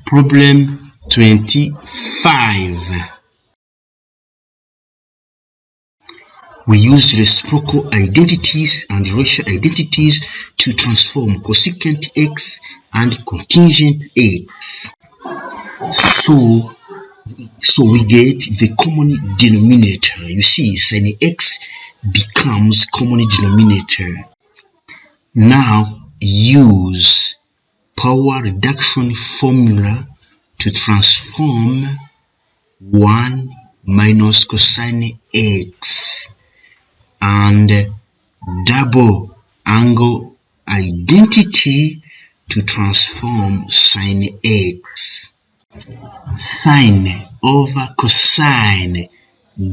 Problem 25. We use reciprocal identities and ratio identities to transform cosecant x and contingent x. So we get the common denominator. You see, sin x becomes common denominator. Now use power reduction formula to transform 1 minus cosine x and double angle identity to transform sin x. Sine over cosine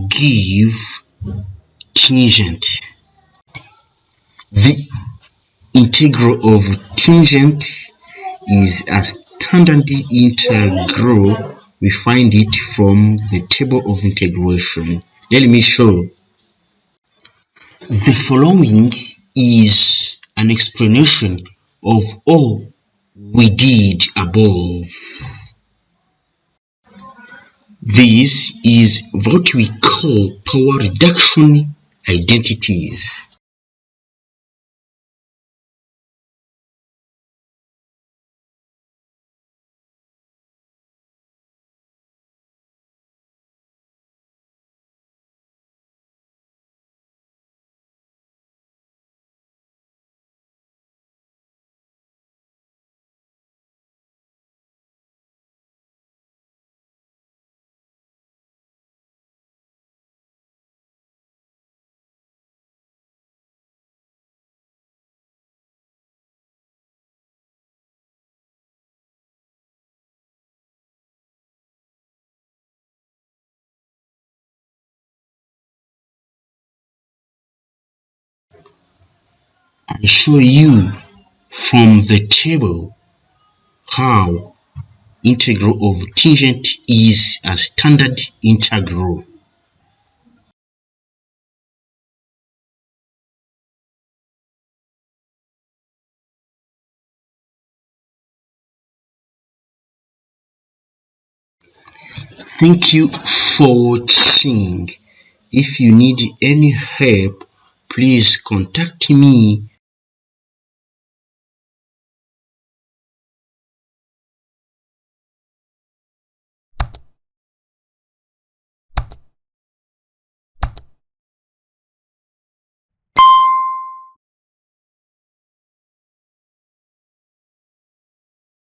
give tangent. The integral of tangent is a standard integral. We find it from the table of integration. Let me show. The following is an explanation of all we did above. This is what we call power reduction identities. I show you from the table how integral of tangent is a standard integral. Thank you for watching. If you need any help, please contact me